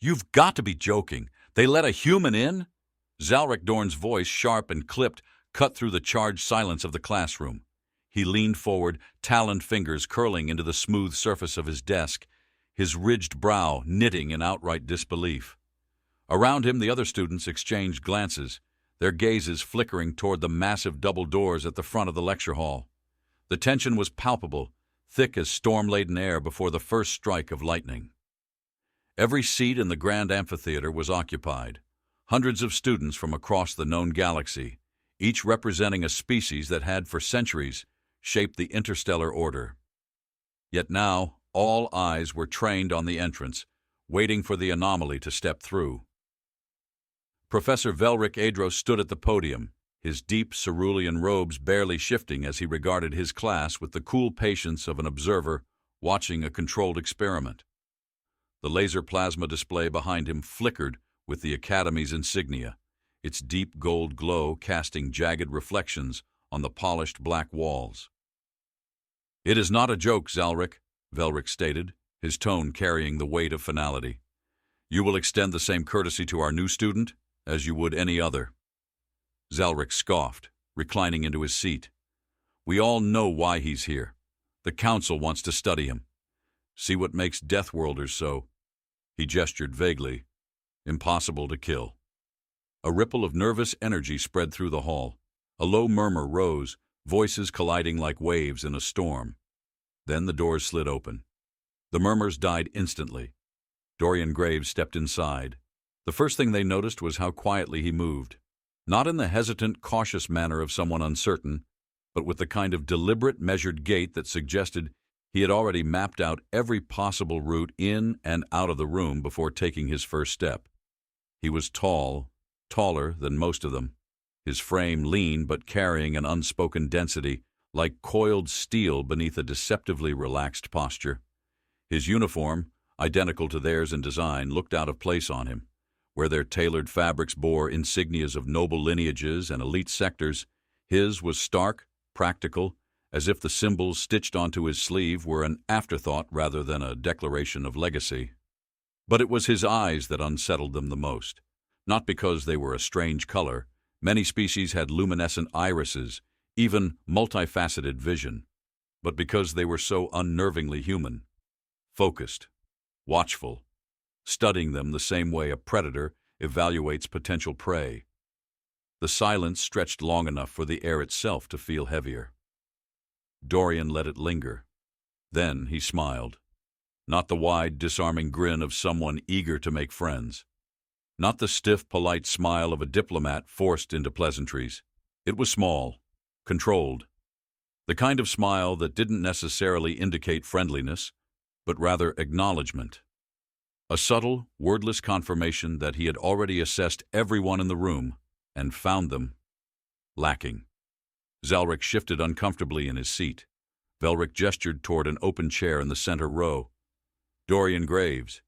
You've got to be joking. They let a human in? Zalric Dorn's voice, sharp and clipped, cut through the charged silence of the classroom. He leaned forward, taloned fingers curling into the smooth surface of his desk, his ridged brow knitting in outright disbelief. Around him, the other students exchanged glances, their gazes flickering toward the massive double doors at the front of the lecture hall. The tension was palpable, thick as storm-laden air before the first strike of lightning. Every seat in the grand amphitheater was occupied. Hundreds of students from across the known galaxy, each representing a species that had for centuries shaped the interstellar order. Yet now, all eyes were trained on the entrance, waiting for the anomaly to step through. Professor Velric Adros stood at the podium, his deep cerulean robes barely shifting as he regarded his class with the cool patience of an observer watching a controlled experiment. The laser plasma display behind him flickered with the Academy's insignia, its deep gold glow casting jagged reflections on the polished black walls. "It is not a joke, Zalric," Velric stated, his tone carrying the weight of finality. "You will extend the same courtesy to our new student as you would any other." Zalric scoffed, reclining into his seat. "We all know why he's here. The Council wants to study him. See what makes Deathworlders so," he gestured vaguely, "impossible to kill." A ripple of nervous energy spread through the hall. A low murmur rose, voices colliding like waves in a storm. Then the doors slid open. The murmurs died instantly. Dorian Graves stepped inside. The first thing they noticed was how quietly he moved. Not in the hesitant, cautious manner of someone uncertain, but with the kind of deliberate, measured gait that suggested he had already mapped out every possible route in and out of the room before taking his first step. He was tall, taller than most of them, his frame lean but carrying an unspoken density, like coiled steel beneath a deceptively relaxed posture. His uniform, identical to theirs in design, looked out of place on him. Where their tailored fabrics bore insignias of noble lineages and elite sectors, his was stark, practical, as if the symbols stitched onto his sleeve were an afterthought rather than a declaration of legacy. But it was his eyes that unsettled them the most. Not because they were a strange color. Many species had luminescent irises, even multifaceted vision. But because they were so unnervingly human. Focused, watchful, studying them the same way a predator evaluates potential prey. The silence stretched long enough for the air itself to feel heavier. Dorian let it linger. Then he smiled. Not the wide, disarming grin of someone eager to make friends. Not the stiff, polite smile of a diplomat forced into pleasantries. It was small, controlled. The kind of smile that didn't necessarily indicate friendliness, but rather acknowledgement. A subtle, wordless confirmation that he had already assessed everyone in the room and found them lacking. Zalric shifted uncomfortably in his seat. Velric gestured toward an open chair in the center row. "Dorian Graves,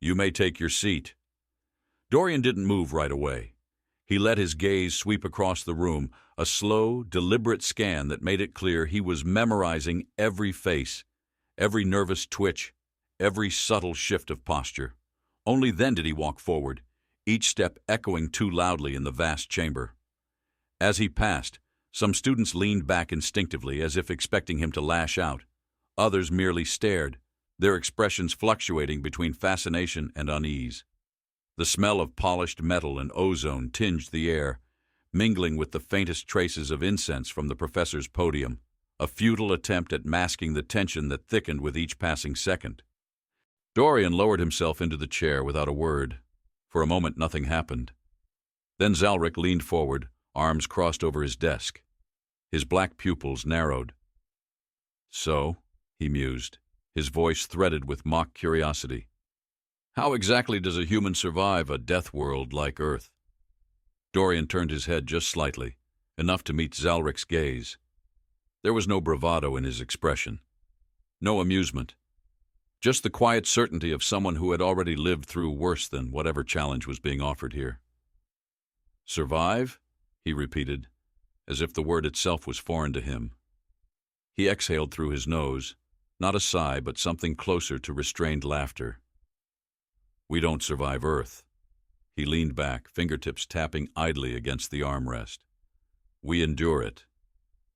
you may take your seat." Dorian didn't move right away. He let his gaze sweep across the room, a slow, deliberate scan that made it clear he was memorizing every face, every nervous twitch, every subtle shift of posture. Only then did he walk forward, each step echoing too loudly in the vast chamber. As he passed, some students leaned back instinctively as if expecting him to lash out. Others merely stared, their expressions fluctuating between fascination and unease. The smell of polished metal and ozone tinged the air, mingling with the faintest traces of incense from the professor's podium, a futile attempt at masking the tension that thickened with each passing second. Dorian lowered himself into the chair without a word. For a moment, nothing happened. Then Zalric leaned forward, arms crossed over his desk. His black pupils narrowed. "So," he mused, his voice threaded with mock curiosity, "how exactly does a human survive a death world like Earth?" Dorian turned his head just slightly, enough to meet Zalric's gaze. There was no bravado in his expression, no amusement. Just the quiet certainty of someone who had already lived through worse than whatever challenge was being offered here. "Survive?" he repeated, as if the word itself was foreign to him. He exhaled through his nose, not a sigh but something closer to restrained laughter. We don't survive Earth. He leaned back, fingertips tapping idly against the armrest. We endure it.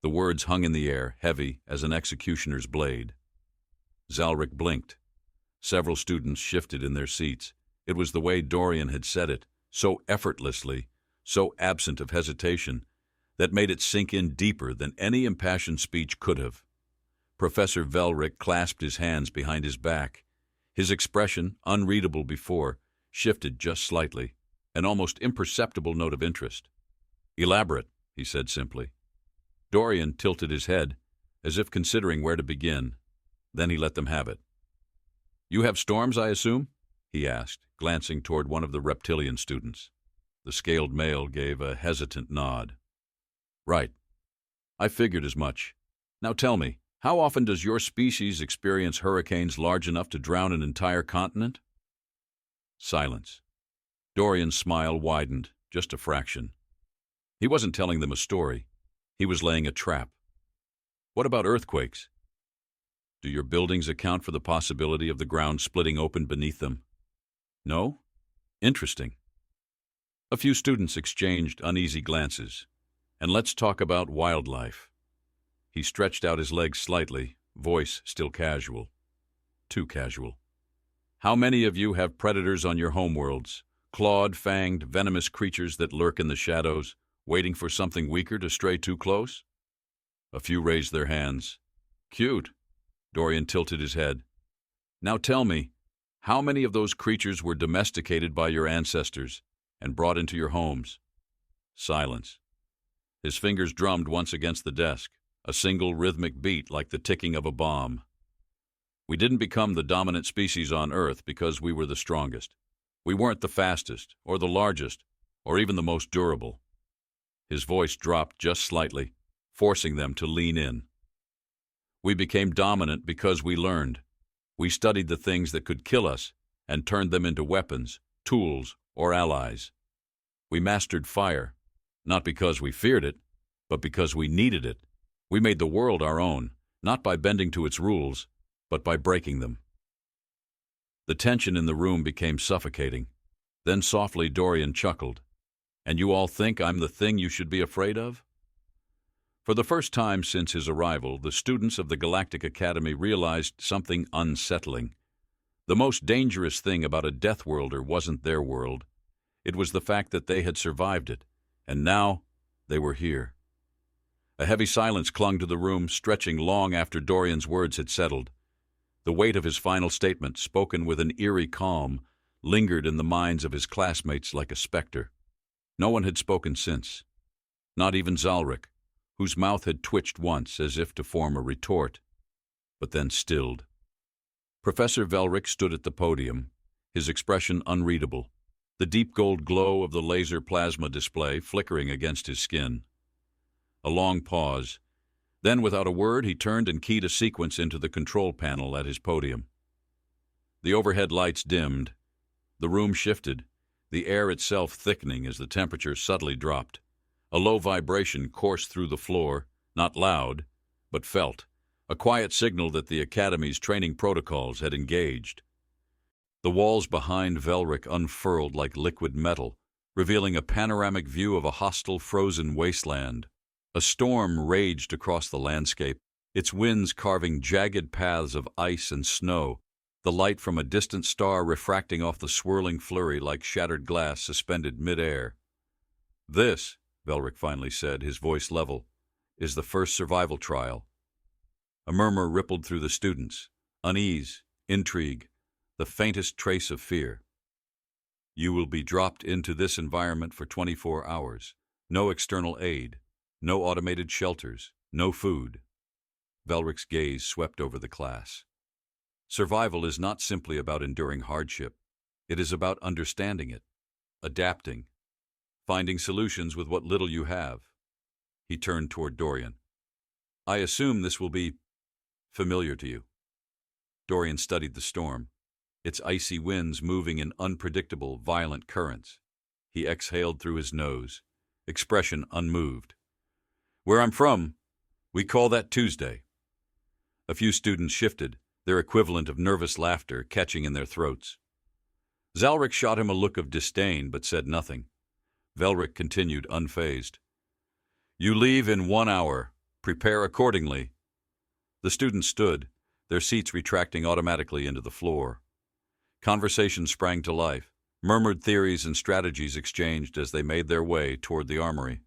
The words hung in the air, heavy as an executioner's blade. Zalric blinked. Several students shifted in their seats. It was the way Dorian had said it, so effortlessly, so absent of hesitation, that made it sink in deeper than any impassioned speech could have. Professor Velric clasped his hands behind his back. His expression, unreadable before, shifted just slightly, an almost imperceptible note of interest. Elaborate, he said simply. Dorian tilted his head, as if considering where to begin. Then he let them have it. You have storms, I assume? He asked, glancing toward one of the reptilian students. The scaled male gave a hesitant nod. Right. I figured as much. Now tell me, how often does your species experience hurricanes large enough to drown an entire continent? Silence. Dorian's smile widened, just a fraction. He wasn't telling them a story. He was laying a trap. What about earthquakes? Do your buildings account for the possibility of the ground splitting open beneath them? No? Interesting. A few students exchanged uneasy glances. And let's talk about wildlife. He stretched out his legs slightly, voice still casual. Too casual. How many of you have predators on your homeworlds? Clawed, fanged, venomous creatures that lurk in the shadows, waiting for something weaker to stray too close? A few raised their hands. Cute. Dorian tilted his head. Now tell me, how many of those creatures were domesticated by your ancestors and brought into your homes? Silence. His fingers drummed once against the desk, a single rhythmic beat like the ticking of a bomb. We didn't become the dominant species on Earth because we were the strongest. We weren't the fastest, or the largest, or even the most durable. His voice dropped just slightly, forcing them to lean in. We became dominant because we learned. We studied the things that could kill us and turned them into weapons, tools, or allies. We mastered fire, not because we feared it, but because we needed it. We made the world our own, not by bending to its rules, but by breaking them. The tension in the room became suffocating. Then softly Dorian chuckled. And you all think I'm the thing you should be afraid of? For the first time since his arrival, the students of the Galactic Academy realized something unsettling. The most dangerous thing about a Deathworlder wasn't their world. It was the fact that they had survived it, and now they were here. A heavy silence clung to the room, stretching long after Dorian's words had settled. The weight of his final statement, spoken with an eerie calm, lingered in the minds of his classmates like a specter. No one had spoken since. Not even Zalric, whose mouth had twitched once as if to form a retort, but then stilled. Professor Velric stood at the podium, his expression unreadable, the deep gold glow of the laser plasma display flickering against his skin. A long pause. Then, without a word, he turned and keyed a sequence into the control panel at his podium. The overhead lights dimmed. The room shifted, the air itself thickening as the temperature subtly dropped. A low vibration coursed through the floor, not loud, but felt, a quiet signal that the Academy's training protocols had engaged. The walls behind Velric unfurled like liquid metal, revealing a panoramic view of a hostile frozen wasteland. A storm raged across the landscape, its winds carving jagged paths of ice and snow, the light from a distant star refracting off the swirling flurry like shattered glass suspended mid-air. This, Velric finally said, his voice level, is the first survival trial. A murmur rippled through the students, unease, intrigue, the faintest trace of fear. You will be dropped into this environment for 24 hours. No external aid, no automated shelters, no food. Velric's gaze swept over the class. Survival is not simply about enduring hardship. It is about understanding it, adapting, finding solutions with what little you have. He turned toward Dorian. I assume this will be familiar to you. Dorian studied the storm, its icy winds moving in unpredictable, violent currents. He exhaled through his nose, expression unmoved. Where I'm from, we call that Tuesday. A few students shifted, their equivalent of nervous laughter catching in their throats. Zalric shot him a look of disdain but said nothing. Velric continued unfazed. You leave in 1 hour. Prepare accordingly. The students stood, their seats retracting automatically into the floor. Conversation sprang to life. Murmured theories and strategies exchanged as they made their way toward the armory.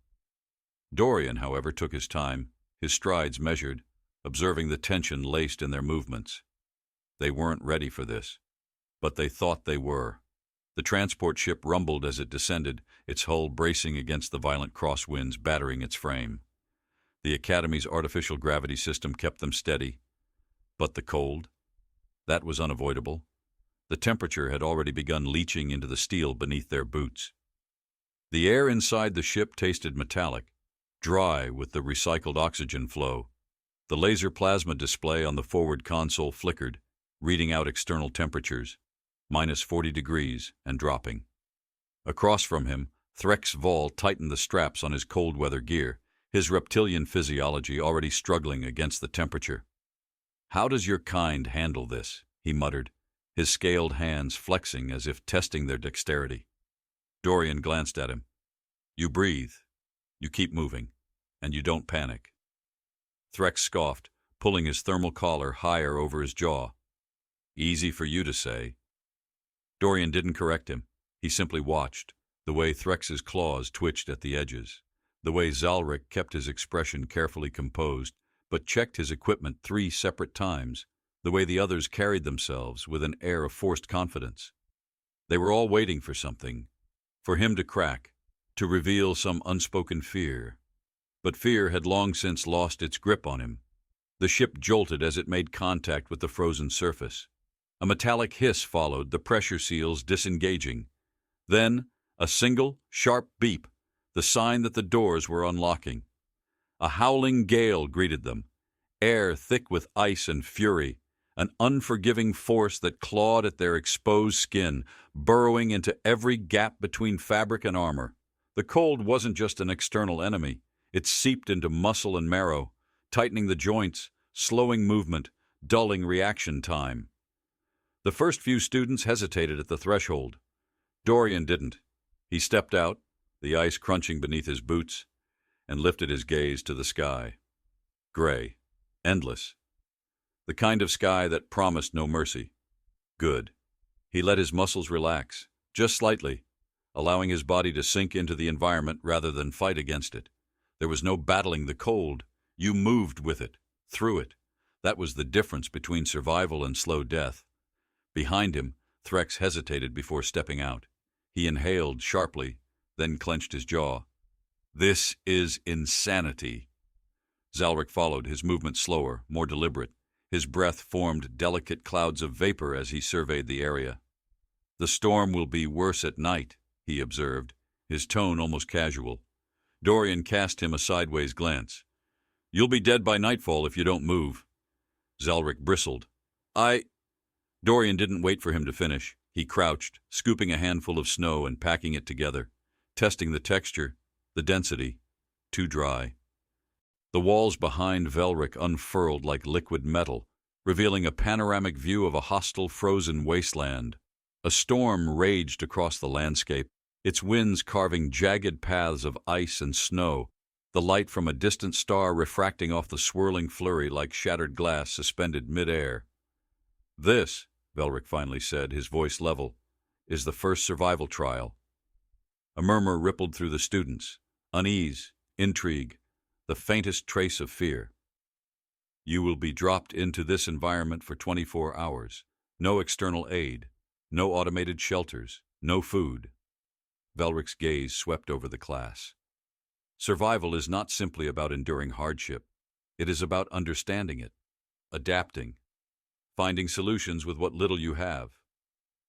Dorian, however, took his time, his strides measured, observing the tension laced in their movements. They weren't ready for this, but they thought they were. The transport ship rumbled as it descended, its hull bracing against the violent crosswinds battering its frame. The Academy's artificial gravity system kept them steady. But the cold? That was unavoidable. The temperature had already begun leaching into the steel beneath their boots. The air inside the ship tasted metallic, dry with the recycled oxygen flow. The laser plasma display on the forward console flickered, reading out external temperatures, -40 degrees and dropping. Across from him, Threx Vol tightened the straps on his cold-weather gear, his reptilian physiology already struggling against the temperature. How does your kind handle this? He muttered, his scaled hands flexing as if testing their dexterity. Dorian glanced at him. You breathe, you keep moving, and you don't panic. Threx scoffed, pulling his thermal collar higher over his jaw. Easy for you to say. Dorian didn't correct him. He simply watched, the way Threx's claws twitched at the edges, the way Zalric kept his expression carefully composed, but checked his equipment 3 separate times, the way the others carried themselves with an air of forced confidence. They were all waiting for something, for him to crack, to reveal some unspoken fear. But fear had long since lost its grip on him. The ship jolted as it made contact with the frozen surface. A metallic hiss followed, the pressure seals disengaging. Then, a single, sharp beep, the sign that the doors were unlocking. A howling gale greeted them, air thick with ice and fury, an unforgiving force that clawed at their exposed skin, burrowing into every gap between fabric and armor. The cold wasn't just an external enemy. It seeped into muscle and marrow, tightening the joints, slowing movement, dulling reaction time. The first few students hesitated at the threshold. Dorian didn't. He stepped out, the ice crunching beneath his boots, and lifted his gaze to the sky. Gray, endless. The kind of sky that promised no mercy. Good. He let his muscles relax, just slightly, allowing his body to sink into the environment rather than fight against it. There was no battling the cold. You moved with it, through it. That was the difference between survival and slow death. Behind him, Threx hesitated before stepping out. He inhaled sharply, then clenched his jaw. This is insanity. Zalric followed, his movement slower, more deliberate. His breath formed delicate clouds of vapor as he surveyed the area. The storm will be worse at night, he observed, his tone almost casual. Dorian cast him a sideways glance. You'll be dead by nightfall if you don't move. Zalric bristled. Dorian didn't wait for him to finish. He crouched, scooping a handful of snow and packing it together, testing the texture, the density. Too dry. The walls behind Velric unfurled like liquid metal, revealing a panoramic view of a hostile frozen wasteland. A storm raged across the landscape, its winds carving jagged paths of ice and snow, the light from a distant star refracting off the swirling flurry like shattered glass suspended mid-air. This, Velric finally said, his voice level, is the first survival trial. A murmur rippled through the students, unease, intrigue, the faintest trace of fear. You will be dropped into this environment for 24 hours. No external aid, no automated shelters, no food. Velric's gaze swept over the class. Survival is not simply about enduring hardship. It is about understanding it, adapting, finding solutions with what little you have.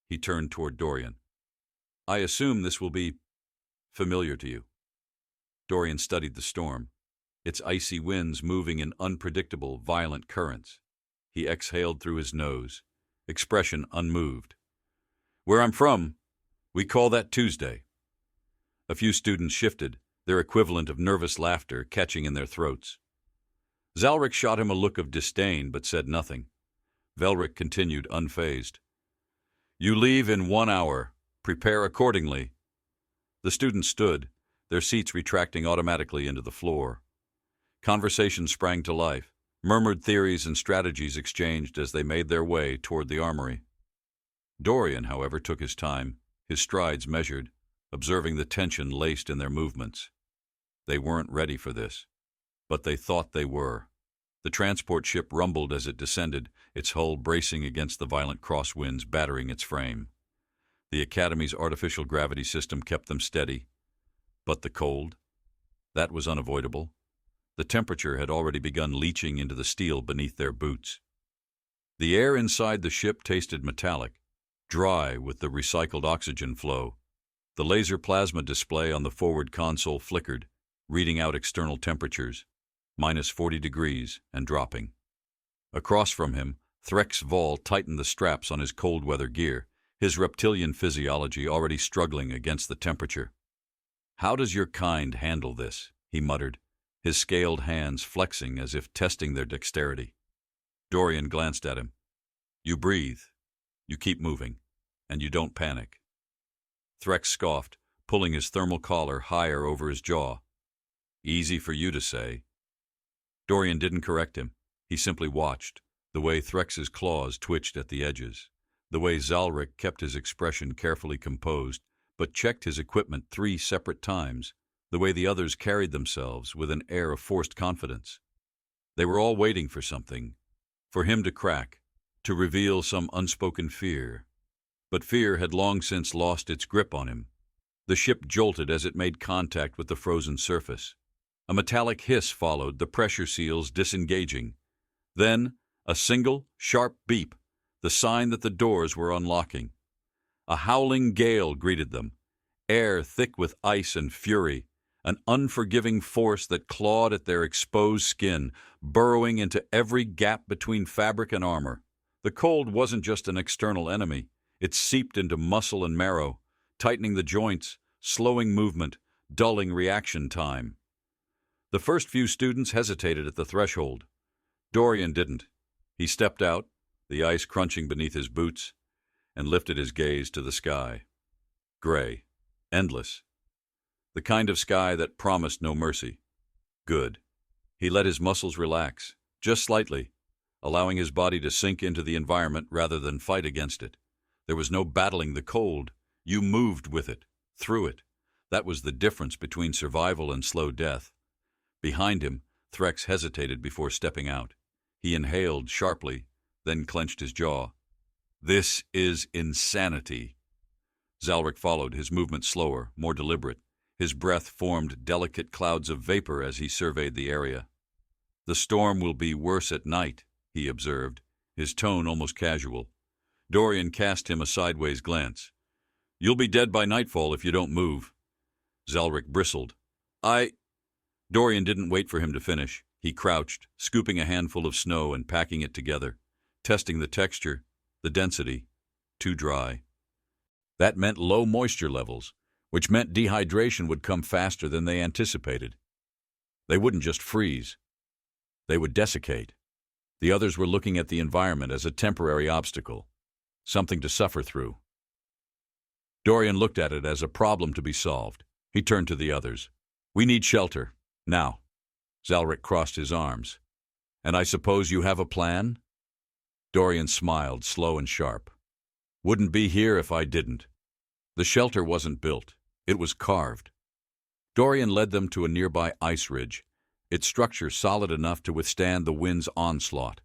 He turned toward Dorian. I assume this will be familiar to you. Dorian studied the storm, its icy winds moving in unpredictable, violent currents. He exhaled through his nose, expression unmoved. Where I'm from, we call that Tuesday. A few students shifted, their equivalent of nervous laughter catching in their throats. Zalric shot him a look of disdain but said nothing. Velric continued unfazed. You leave in 1 hour. Prepare accordingly. The students stood, their seats retracting automatically into the floor. Conversation sprang to life. Murmured theories and strategies exchanged as they made their way toward the armory. Dorian, however, took his time, his strides measured, observing the tension laced in their movements. They weren't ready for this, but they thought they were. The transport ship rumbled as it descended, its hull bracing against the violent crosswinds battering its frame. The Academy's artificial gravity system kept them steady. But the cold? That was unavoidable. The temperature had already begun leaching into the steel beneath their boots. The air inside the ship tasted metallic, dry with the recycled oxygen flow. The laser plasma display on the forward console flickered, reading out external temperatures, -40 degrees and dropping. Across from him, Threx Vol tightened the straps on his cold weather gear, his reptilian physiology already struggling against the temperature. "How does your kind handle this?" he muttered, his scaled hands flexing as if testing their dexterity. Dorian glanced at him. "You breathe, you keep moving, and you don't panic." Threx scoffed, pulling his thermal collar higher over his jaw. "Easy for you to say." Dorian didn't correct him. He simply watched, the way Threx's claws twitched at the edges, the way Zalric kept his expression carefully composed, but checked his equipment 3 separate times, the way the others carried themselves with an air of forced confidence. They were all waiting for something, for him to crack, to reveal some unspoken fear. But fear had long since lost its grip on him. The ship jolted as it made contact with the frozen surface. A metallic hiss followed, the pressure seals disengaging. Then, a single, sharp beep, the sign that the doors were unlocking. A howling gale greeted them, air thick with ice and fury, an unforgiving force that clawed at their exposed skin, burrowing into every gap between fabric and armor. The cold wasn't just an external enemy. It seeped into muscle and marrow, tightening the joints, slowing movement, dulling reaction time. The first few students hesitated at the threshold. Dorian didn't. He stepped out, the ice crunching beneath his boots, and lifted his gaze to the sky. Gray, endless. The kind of sky that promised no mercy. Good. He let his muscles relax, just slightly, allowing his body to sink into the environment rather than fight against it. There was no battling the cold. You moved with it, through it. That was the difference between survival and slow death. Behind him, Threx hesitated before stepping out. He inhaled sharply, then clenched his jaw. "This is insanity." Zalric followed, his movement slower, more deliberate. His breath formed delicate clouds of vapor as he surveyed the area. "The storm will be worse at night," he observed, his tone almost casual. Dorian cast him a sideways glance. "You'll be dead by nightfall if you don't move." Zalric bristled. Dorian didn't wait for him to finish. He crouched, scooping a handful of snow and packing it together, testing the texture, the density. Too dry. That meant low moisture levels, which meant dehydration would come faster than they anticipated. They wouldn't just freeze. They would desiccate. The others were looking at the environment as a temporary obstacle, something to suffer through. Dorian looked at it as a problem to be solved. He turned to the others. "We need shelter. Now." Zalric crossed his arms. "And I suppose you have a plan?" Dorian smiled, slow and sharp. "Wouldn't be here if I didn't." The shelter wasn't built. It was carved. Dorian led them to a nearby ice ridge, its structure solid enough to withstand the wind's onslaught.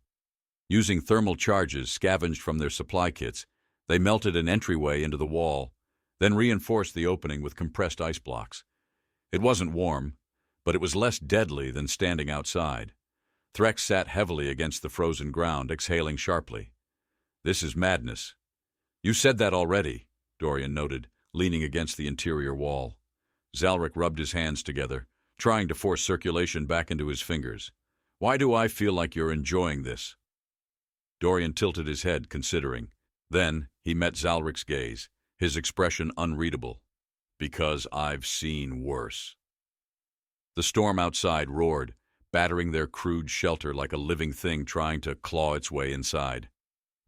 Using thermal charges scavenged from their supply kits, they melted an entryway into the wall, then reinforced the opening with compressed ice blocks. It wasn't warm, but it was less deadly than standing outside. Threx sat heavily against the frozen ground, exhaling sharply. "This is madness." "You said that already," Dorian noted, leaning against the interior wall. Zalric rubbed his hands together, trying to force circulation back into his fingers. "Why do I feel like you're enjoying this?" Dorian tilted his head, considering. Then he met Zalric's gaze, his expression unreadable. "Because I've seen worse." The storm outside roared, battering their crude shelter like a living thing trying to claw its way inside.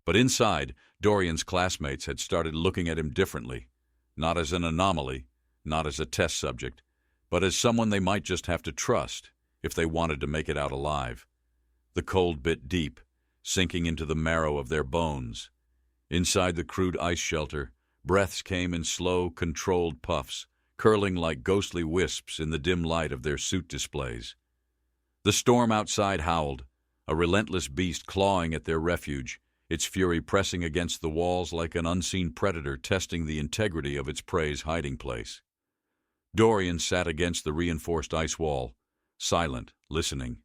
But inside, Dorian's classmates had started looking at him differently, not as an anomaly, not as a test subject, but as someone they might just have to trust if they wanted to make it out alive. The cold bit deep, sinking into the marrow of their bones. Inside the crude ice shelter, breaths came in slow, controlled puffs, curling like ghostly wisps in the dim light of their suit displays. The storm outside howled, a relentless beast clawing at their refuge, its fury pressing against the walls like an unseen predator testing the integrity of its prey's hiding place. Dorian sat against the reinforced ice wall, silent, listening.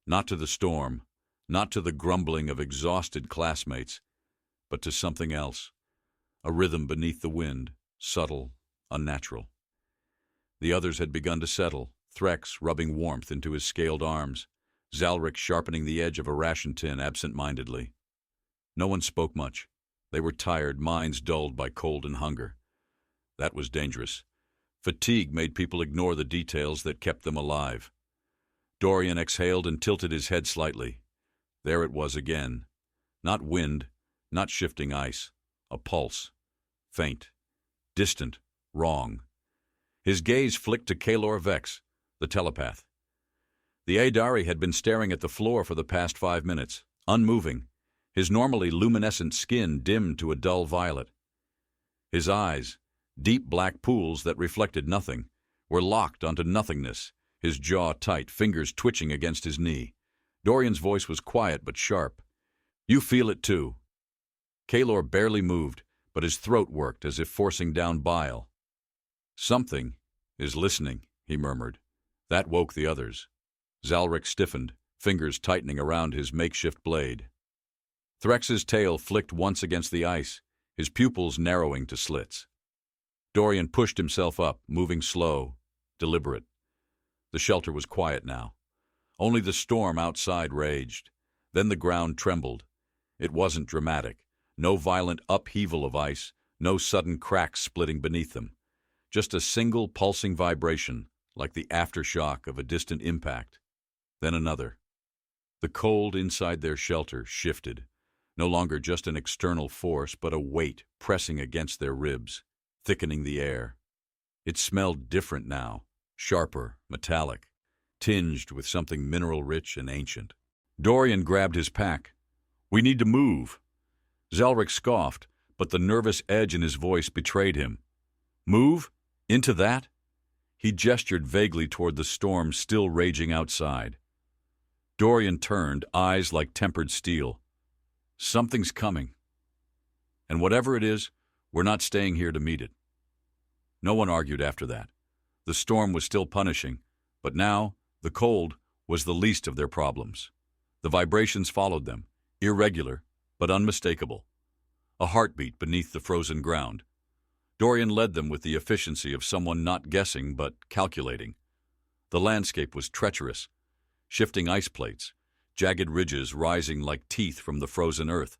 Not to the storm, not to the grumbling of exhausted classmates, but to something else. A rhythm beneath the wind, subtle, unnatural. The others had begun to settle, Threx rubbing warmth into his scaled arms, Zalric sharpening the edge of a ration tin absent-mindedly. No one spoke much. They were tired, minds dulled by cold and hunger. That was dangerous. Fatigue made people ignore the details that kept them alive. Dorian exhaled and tilted his head slightly. There it was again. Not wind, not shifting ice. A pulse. Faint. Distant. Wrong. His gaze flicked to Kalor Vex, the telepath. The Adari had been staring at the floor for the past 5 minutes, unmoving, his normally luminescent skin dimmed to a dull violet. His eyes, deep black pools that reflected nothing, were locked onto nothingness, his jaw tight, fingers twitching against his knee. Dorian's voice was quiet but sharp. "You feel it too." Kalor barely moved, but his throat worked as if forcing down bile. "Something is listening," he murmured. That woke the others. Zalric stiffened, fingers tightening around his makeshift blade. Threx's tail flicked once against the ice, his pupils narrowing to slits. Dorian pushed himself up, moving slow, deliberate. The shelter was quiet now. Only the storm outside raged. Then the ground trembled. It wasn't dramatic. No violent upheaval of ice, no sudden cracks splitting beneath them. Just a single pulsing vibration, like the aftershock of a distant impact. Then another. The cold inside their shelter shifted. No longer just an external force, but a weight pressing against their ribs, thickening the air. It smelled different now, sharper, metallic, tinged with something mineral-rich and ancient. Dorian grabbed his pack. "We need to move." Zalric scoffed, but the nervous edge in his voice betrayed him. "Move? Into that?" He gestured vaguely toward the storm still raging outside. Dorian turned, eyes like tempered steel. "Something's coming. And whatever it is, we're not staying here to meet it." No one argued after that. The storm was still punishing, but now the cold was the least of their problems. The vibrations followed them, irregular but unmistakable. A heartbeat beneath the frozen ground. Dorian led them with the efficiency of someone not guessing but calculating. The landscape was treacherous. Shifting ice plates, jagged ridges rising like teeth from the frozen earth,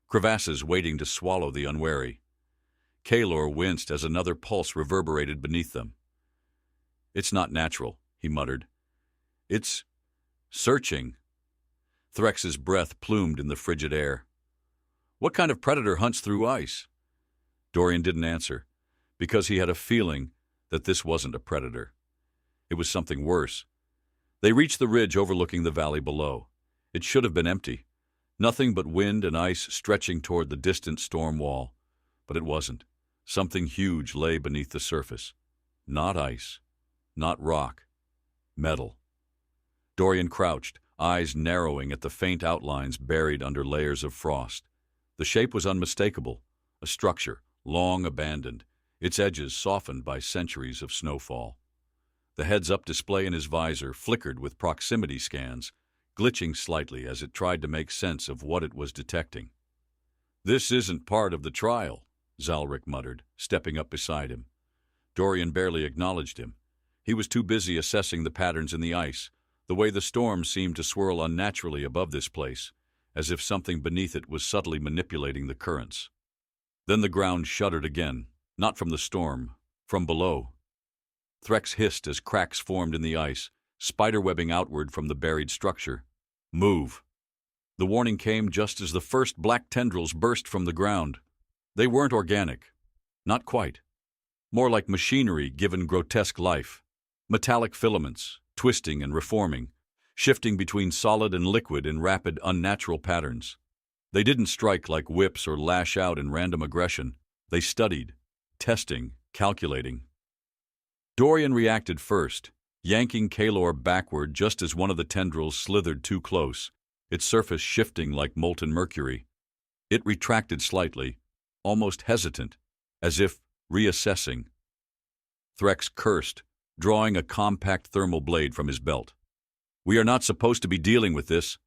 crevasses waiting to swallow the unwary. Kalor winced as another pulse reverberated beneath them. "It's not natural," he muttered. "It's searching." Threx's breath plumed in the frigid air. "What kind of predator hunts through ice?" Dorian didn't answer, because he had a feeling that this wasn't a predator. It was something worse. They reached the ridge overlooking the valley below. It should have been empty. Nothing but wind and ice stretching toward the distant storm wall. But it wasn't. Something huge lay beneath the surface. Not ice. Not rock. Metal. Dorian crouched, eyes narrowing at the faint outlines buried under layers of frost. The shape was unmistakable. A structure, long abandoned, its edges softened by centuries of snowfall. The heads-up display in his visor flickered with proximity scans, glitching slightly as it tried to make sense of what it was detecting. "This isn't part of the trial," Zalric muttered, stepping up beside him. Dorian barely acknowledged him. He was too busy assessing the patterns in the ice, the way the storm seemed to swirl unnaturally above this place, as if something beneath it was subtly manipulating the currents. Then the ground shuddered again, not from the storm, from below. Threx hissed as cracks formed in the ice, spiderwebbing outward from the buried structure. "Move!" The warning came just as the first black tendrils burst from the ground. They weren't organic. Not quite. More like machinery given grotesque life. Metallic filaments, twisting and reforming, shifting between solid and liquid in rapid, unnatural patterns. They didn't strike like whips or lash out in random aggression. They studied, testing, calculating. Dorian reacted first, yanking Kalor backward just as one of the tendrils slithered too close, its surface shifting like molten mercury. It retracted slightly, almost hesitant, as if reassessing. Threx cursed, drawing a compact thermal blade from his belt. "We are not supposed to be dealing with this."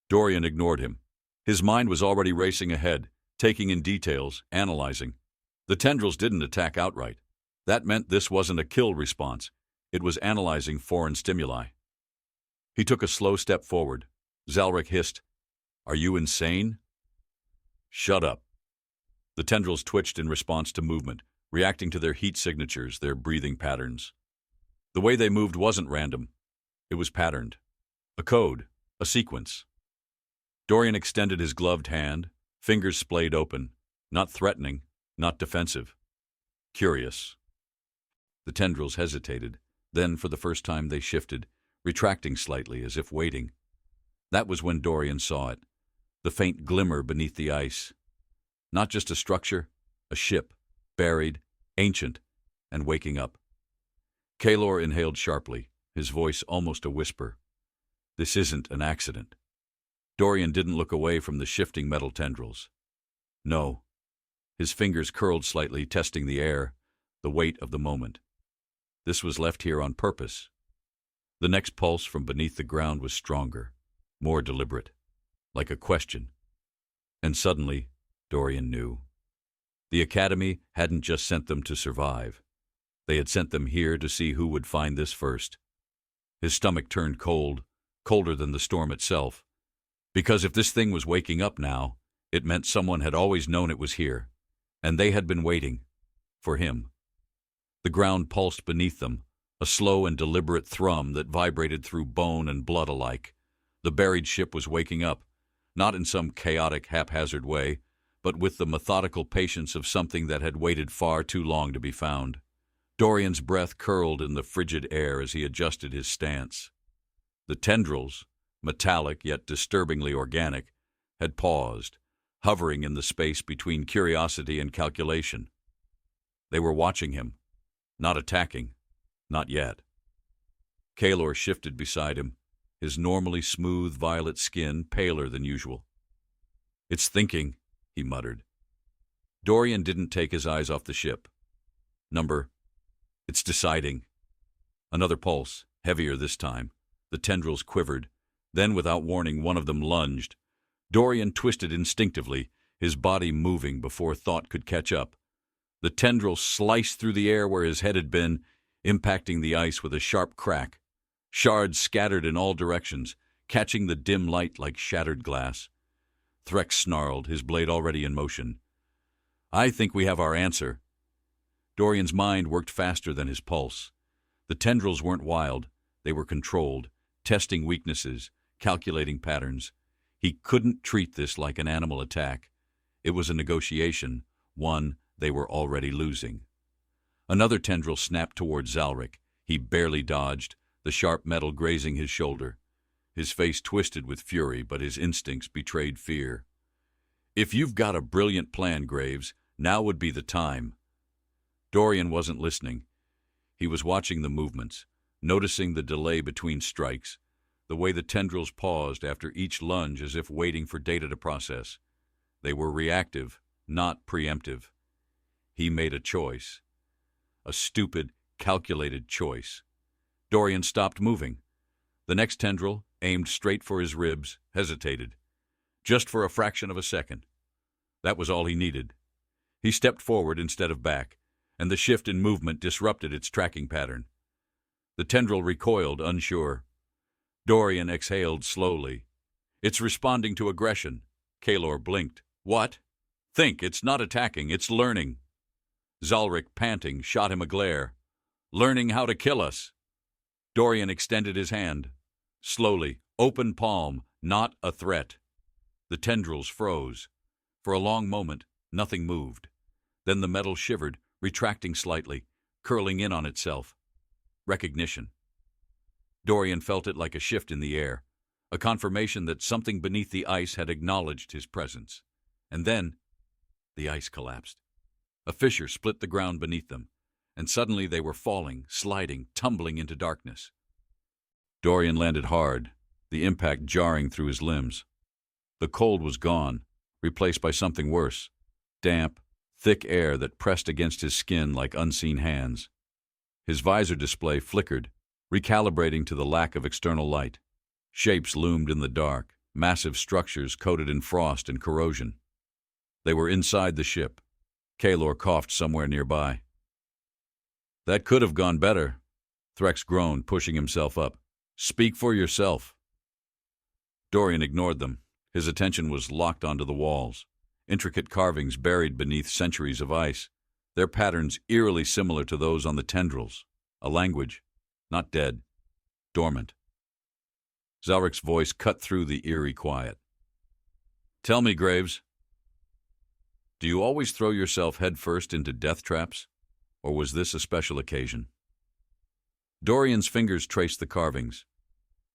Dorian ignored him. His mind was already racing ahead, taking in details, analyzing. The tendrils didn't attack outright. That meant this wasn't a kill response. It was analyzing foreign stimuli. He took a slow step forward. Zalric hissed, "Are you insane?" "Shut up." The tendrils twitched in response to movement, reacting to their heat signatures, their breathing patterns. The way they moved wasn't random. It was patterned. A code, a sequence. Dorian extended his gloved hand, fingers splayed open, not threatening, not defensive. Curious. The tendrils hesitated. Then, for the first time, they shifted, retracting slightly as if waiting. That was when Dorian saw it, the faint glimmer beneath the ice. Not just a structure, a ship, buried, ancient, and waking up. Kalor inhaled sharply, his voice almost a whisper. "This isn't an accident." Dorian didn't look away from the shifting metal tendrils. No. His fingers curled slightly, testing the air, the weight of the moment. This was left here on purpose. The next pulse from beneath the ground was stronger, more deliberate, like a question. And suddenly, Dorian knew. The Academy hadn't just sent them to survive. They had sent them here to see who would find this first. His stomach turned cold, colder than the storm itself. Because if this thing was waking up now, it meant someone had always known it was here, and they had been waiting. For him. The ground pulsed beneath them, a slow and deliberate thrum that vibrated through bone and blood alike. The buried ship was waking up, not in some chaotic, haphazard way, but with the methodical patience of something that had waited far too long to be found. Dorian's breath curled in the frigid air as he adjusted his stance. The tendrils, metallic yet disturbingly organic, had paused, hovering in the space between curiosity and calculation. They were watching him, not attacking, not yet. Kalor shifted beside him, his normally smooth violet skin paler than usual. "It's thinking," he muttered. Dorian didn't take his eyes off the ship. It's deciding." Another pulse, heavier this time. The tendrils quivered. Then, without warning, one of them lunged. Dorian twisted instinctively, his body moving before thought could catch up. The tendril sliced through the air where his head had been, impacting the ice with a sharp crack. Shards scattered in all directions, catching the dim light like shattered glass. Threx snarled, his blade already in motion. "I think we have our answer." Dorian's mind worked faster than his pulse. The tendrils weren't wild. They were controlled, testing weaknesses, calculating patterns. He couldn't treat this like an animal attack. It was a negotiation, one they were already losing. Another tendril snapped toward Zalric. He barely dodged, the sharp metal grazing his shoulder. His face twisted with fury, but his instincts betrayed fear. "If you've got a brilliant plan, Graves, now would be the time." Dorian wasn't listening. He was watching the movements, noticing the delay between strikes, the way the tendrils paused after each lunge as if waiting for data to process. They were reactive, not preemptive. He made a choice. A stupid, calculated choice. Dorian stopped moving. The next tendril, aimed straight for his ribs, hesitated. Just for a fraction of a second. That was all he needed. He stepped forward instead of back, and the shift in movement disrupted its tracking pattern. The tendril recoiled, unsure. Dorian exhaled slowly. "It's responding to aggression." Kalor blinked. "What?" "Think, it's not attacking, it's learning." Zalric, panting, shot him a glare. "Learning how to kill us." Dorian extended his hand. Slowly, open palm, not a threat. The tendrils froze. For a long moment, nothing moved. Then the metal shivered, retracting slightly, curling in on itself. Recognition. Dorian felt it like a shift in the air, a confirmation that something beneath the ice had acknowledged his presence. And then, the ice collapsed. A fissure split the ground beneath them, and suddenly they were falling, sliding, tumbling into darkness. Dorian landed hard, the impact jarring through his limbs. The cold was gone, replaced by something worse, damp, thick air that pressed against his skin like unseen hands. His visor display flickered, recalibrating to the lack of external light. Shapes loomed in the dark, massive structures coated in frost and corrosion. They were inside the ship. Kaelor coughed somewhere nearby. "That could have gone better," Threx groaned, pushing himself up. "Speak for yourself." Dorian ignored them. His attention was locked onto the walls, intricate carvings buried beneath centuries of ice, their patterns eerily similar to those on the tendrils. A language, not dead, dormant. Zalric's voice cut through the eerie quiet. "Tell me, Graves, do you always throw yourself headfirst into death traps, or was this a special occasion?" Dorian's fingers traced the carvings.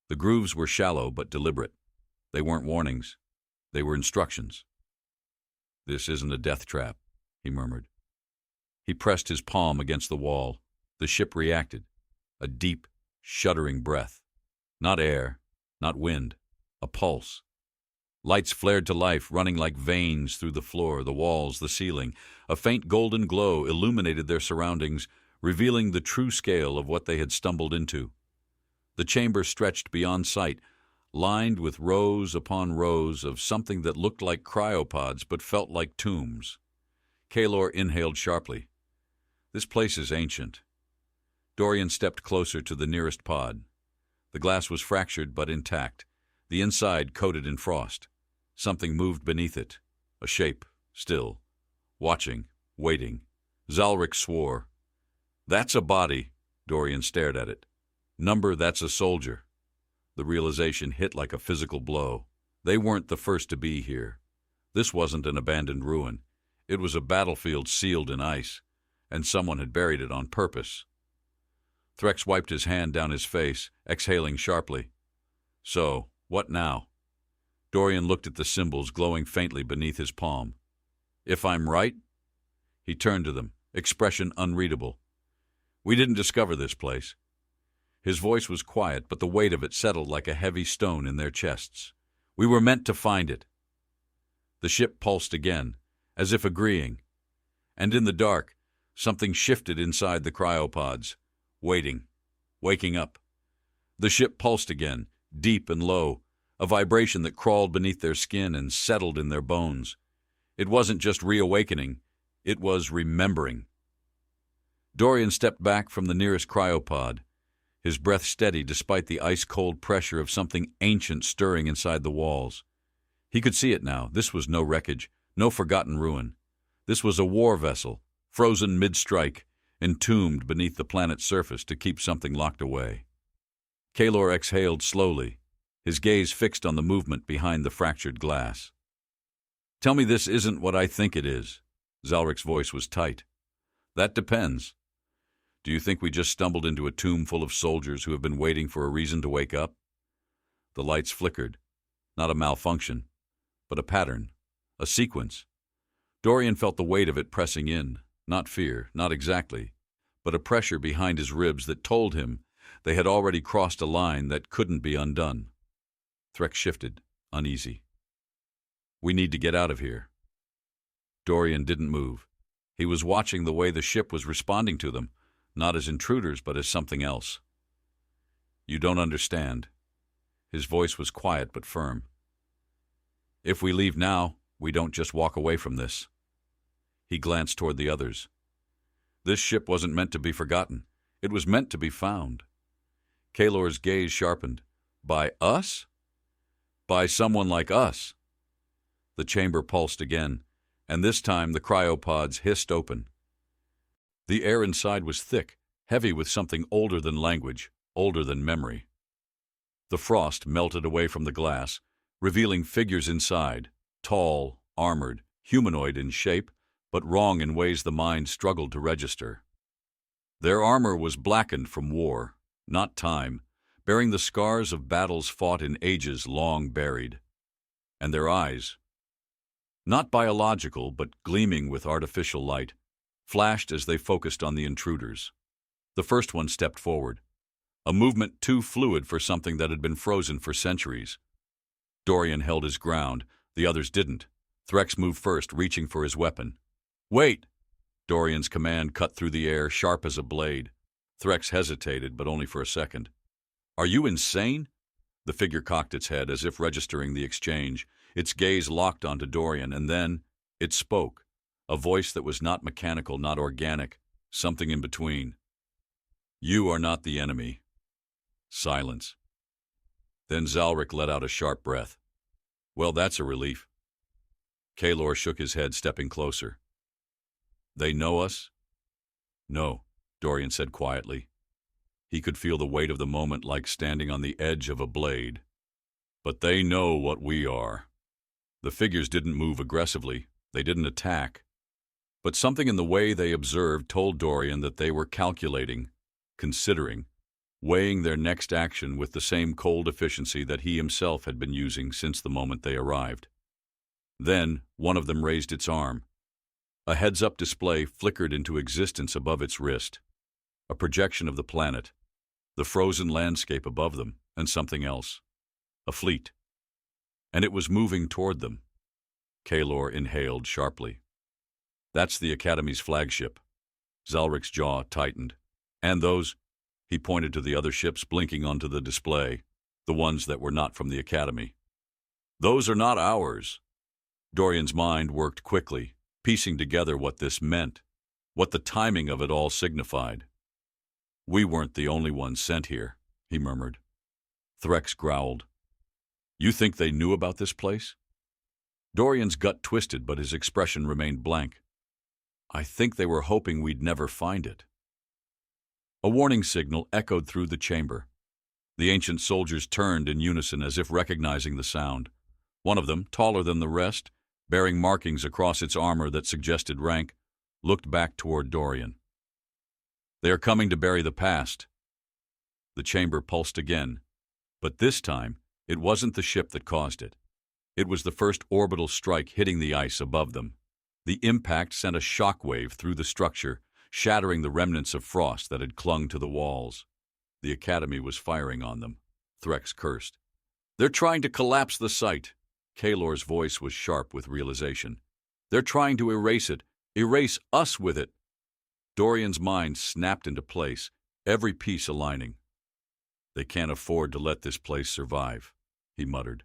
The grooves were shallow but deliberate. They weren't warnings. They were instructions. "This isn't a death trap," he murmured. He pressed his palm against the wall. The ship reacted. A deep, shuddering breath. Not air, not wind. A pulse. Lights flared to life, running like veins through the floor, the walls, the ceiling. A faint golden glow illuminated their surroundings, revealing the true scale of what they had stumbled into. The chamber stretched beyond sight, lined with rows upon rows of something that looked like cryopods but felt like tombs. Kaelor inhaled sharply. "This place is ancient." Dorian stepped closer to the nearest pod. The glass was fractured but intact, the inside coated in frost. Something moved beneath it. A shape, still. Watching, waiting. Zalric swore. "That's a body." Dorian stared at it. "Number, that's a soldier." The realization hit like a physical blow. They weren't the first to be here. This wasn't an abandoned ruin. It was a battlefield sealed in ice, and someone had buried it on purpose. Threx wiped his hand down his face, exhaling sharply. "So, what now?" Dorian looked at the symbols glowing faintly beneath his palm. "If I'm right?" He turned to them, expression unreadable. "We didn't discover this place." His voice was quiet, but the weight of it settled like a heavy stone in their chests. "We were meant to find it." The ship pulsed again, as if agreeing. And in the dark, something shifted inside the cryopods, waiting, waking up. The ship pulsed again, deep and low, a vibration that crawled beneath their skin and settled in their bones. It wasn't just reawakening, it was remembering. Dorian stepped back from the nearest cryopod, his breath steady despite the ice-cold pressure of something ancient stirring inside the walls. He could see it now. This was no wreckage, no forgotten ruin. This was a war vessel, frozen mid-strike, entombed beneath the planet's surface to keep something locked away. Kaelor exhaled slowly, his gaze fixed on the movement behind the fractured glass. "Tell me this isn't what I think it is." Zalric's voice was tight. "That depends. Do you think we just stumbled into a tomb full of soldiers who have been waiting for a reason to wake up?" The lights flickered. Not a malfunction, but a pattern, a sequence. Dorian felt the weight of it pressing in, not fear, not exactly, but a pressure behind his ribs that told him they had already crossed a line that couldn't be undone. Threx shifted, uneasy. "We need to get out of here." Dorian didn't move. He was watching the way the ship was responding to them, not as intruders, but as something else. "You don't understand." His voice was quiet but firm. "If we leave now, we don't just walk away from this." He glanced toward the others. This ship wasn't meant to be forgotten. It was meant to be found. Kaelor's gaze sharpened. "By us?" "By someone like us." The chamber pulsed again, and this time the cryopods hissed open. The air inside was thick, heavy with something older than language, older than memory. The frost melted away from the glass, revealing figures inside, tall, armored, humanoid in shape, but wrong in ways the mind struggled to register. Their armor was blackened from war, not time, bearing the scars of battles fought in ages long buried. And their eyes, not biological but gleaming with artificial light, flashed as they focused on the intruders. The first one stepped forward, a movement too fluid for something that had been frozen for centuries. Dorian held his ground, the others didn't. Threx moved first, reaching for his weapon. "Wait!" Dorian's command cut through the air, sharp as a blade. Threx hesitated, but only for a second. "Are you insane?" The figure cocked its head, as if registering the exchange. Its gaze locked onto Dorian, and then it spoke, a voice that was not mechanical, not organic, something in between. "You are not the enemy." Silence. Then Zalric let out a sharp breath. "Well, that's a relief." Kalor shook his head, stepping closer. "They know us?" "No," Dorian said quietly. He could feel the weight of the moment like standing on the edge of a blade. "But they know what we are." The figures didn't move aggressively. They didn't attack. But something in the way they observed told Dorian that they were calculating, considering, weighing their next action with the same cold efficiency that he himself had been using since the moment they arrived. Then one of them raised its arm. A heads-up display flickered into existence above its wrist, a projection of the planet, the frozen landscape above them, and something else. A fleet. And it was moving toward them. Kalor inhaled sharply. "That's the Academy's flagship." Zalric's jaw tightened. "And those," he pointed to the other ships blinking onto the display, the ones that were not from the Academy. "Those are not ours." Dorian's mind worked quickly, piecing together what this meant, what the timing of it all signified. "We weren't the only ones sent here," he murmured. Threx growled. "You think they knew about this place?" Dorian's gut twisted, but his expression remained blank. "I think they were hoping we'd never find it." A warning signal echoed through the chamber. The ancient soldiers turned in unison as if recognizing the sound. One of them, taller than the rest, bearing markings across its armor that suggested rank, looked back toward Dorian. "They are coming to bury the past." The chamber pulsed again, but this time it wasn't the ship that caused it. It was the first orbital strike hitting the ice above them. The impact sent a shockwave through the structure, shattering the remnants of frost that had clung to the walls. The Academy was firing on them. Threx cursed. "They're trying to collapse the site." Kalor's voice was sharp with realization. "They're trying to erase it, erase us with it." Dorian's mind snapped into place, every piece aligning. "They can't afford to let this place survive," he muttered.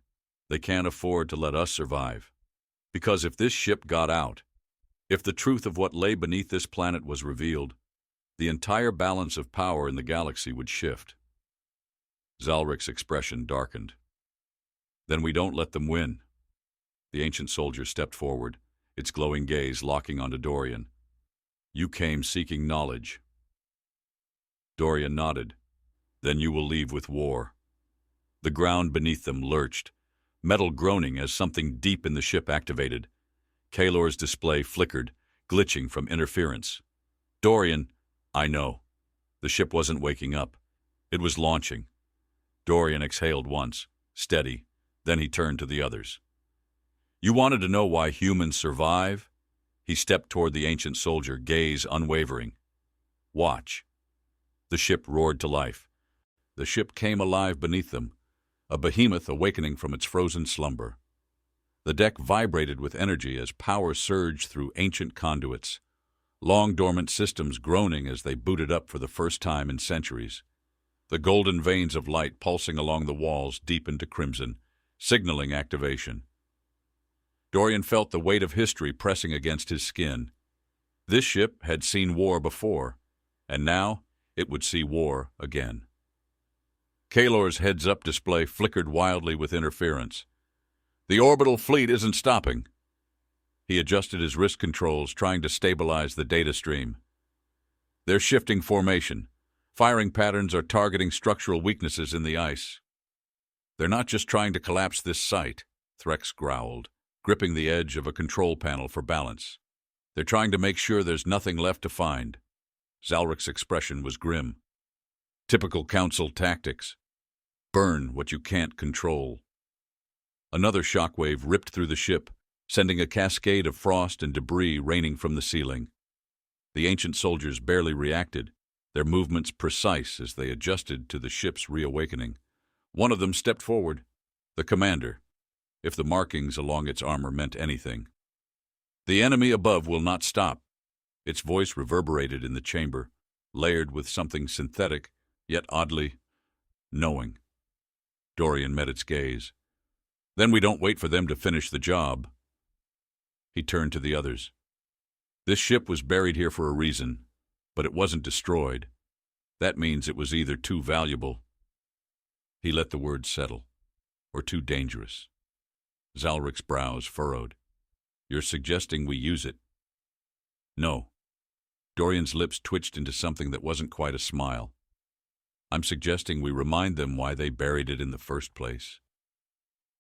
"They can't afford to let us survive. Because if this ship got out, if the truth of what lay beneath this planet was revealed, the entire balance of power in the galaxy would shift." Zalric's expression darkened. "Then we don't let them win." The ancient soldier stepped forward, its glowing gaze locking onto Dorian. "You came seeking knowledge." Dorian nodded. "Then you will leave with war." The ground beneath them lurched, metal groaning as something deep in the ship activated. Kalor's display flickered, glitching from interference. "Dorian," "I know." The ship wasn't waking up. It was launching. Dorian exhaled once, steady. Then he turned to the others. "You wanted to know why humans survive?" He stepped toward the ancient soldier, gaze unwavering. "Watch." The ship roared to life. The ship came alive beneath them, a behemoth awakening from its frozen slumber. The deck vibrated with energy as power surged through ancient conduits, long dormant systems groaning as they booted up for the first time in centuries. The golden veins of light pulsing along the walls deepened to crimson, signaling activation. Dorian felt the weight of history pressing against his skin. This ship had seen war before, and now it would see war again. Kalor's heads-up display flickered wildly with interference. "The orbital fleet isn't stopping." He adjusted his wrist controls, trying to stabilize the data stream. "They're shifting formation. Firing patterns are targeting structural weaknesses in the ice." They're not just trying to collapse this site, Threx growled, gripping the edge of a control panel for balance. They're trying to make sure there's nothing left to find. Zalric's expression was grim. Typical council tactics. Burn what you can't control. Another shockwave ripped through the ship, sending a cascade of frost and debris raining from the ceiling. The ancient soldiers barely reacted, their movements precise as they adjusted to the ship's reawakening. One of them stepped forward, the commander, if the markings along its armor meant anything. The enemy above will not stop. Its voice reverberated in the chamber, layered with something synthetic, yet oddly knowing. Dorian met its gaze. Then we don't wait for them to finish the job. He turned to the others. This ship was buried here for a reason, but it wasn't destroyed. That means it was either too valuable. He let the words settle, or too dangerous. Zalric's brows furrowed. You're suggesting we use it? No. Dorian's lips twitched into something that wasn't quite a smile. I'm suggesting we remind them why they buried it in the first place.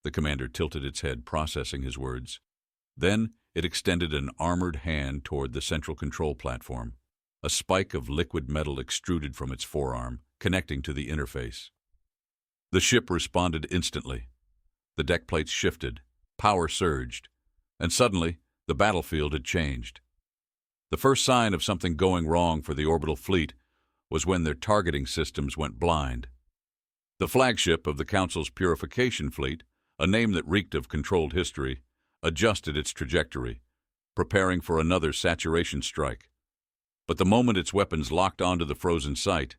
The commander tilted its head, processing his words. Then it extended an armored hand toward the central control platform. A spike of liquid metal extruded from its forearm, connecting to the interface. The ship responded instantly. The deck plates shifted, power surged, and suddenly the battlefield had changed. The first sign of something going wrong for the orbital fleet was when their targeting systems went blind. The flagship of the Council's purification fleet, a name that reeked of controlled history, adjusted its trajectory, preparing for another saturation strike. But the moment its weapons locked onto the frozen site,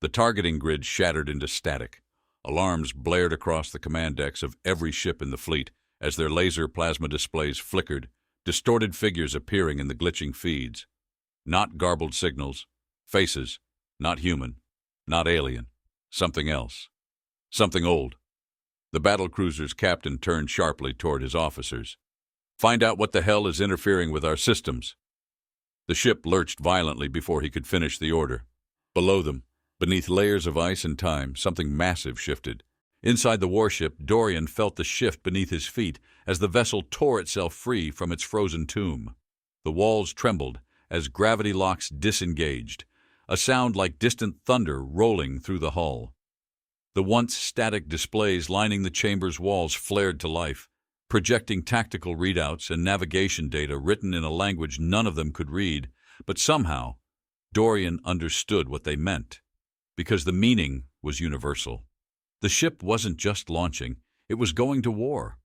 the targeting grid shattered into static. Alarms blared across the command decks of every ship in the fleet as their laser plasma displays flickered, distorted figures appearing in the glitching feeds. Not garbled signals, faces, not human, not alien, something else, something old. The battlecruiser's captain turned sharply toward his officers. Find out what the hell is interfering with our systems. The ship lurched violently before he could finish the order. Below them, beneath layers of ice and time, something massive shifted. Inside the warship, Dorian felt the shift beneath his feet as the vessel tore itself free from its frozen tomb. The walls trembled as gravity locks disengaged, a sound like distant thunder rolling through the hull. The once static displays lining the chamber's walls flared to life, projecting tactical readouts and navigation data written in a language none of them could read, but somehow Dorian understood what they meant, because the meaning was universal. The ship wasn't just launching, it was going to war.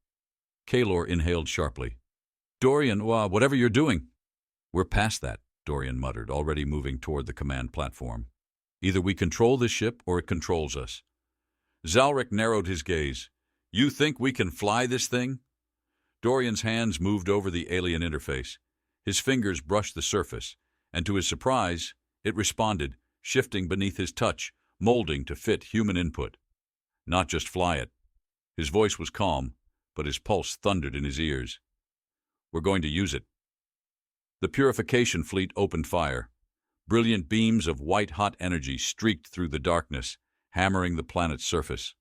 Kaylor inhaled sharply. Dorian, whatever you're doing. We're past that, Dorian muttered, already moving toward the command platform. Either we control this ship or it controls us. Zalric narrowed his gaze. You think we can fly this thing? Dorian's hands moved over the alien interface. His fingers brushed the surface, and to his surprise, it responded, shifting beneath his touch, molding to fit human input. Not just fly it. His voice was calm, but his pulse thundered in his ears. We're going to use it. The purification fleet opened fire. Brilliant beams of white-hot energy streaked through the darkness, hammering the planet's surface.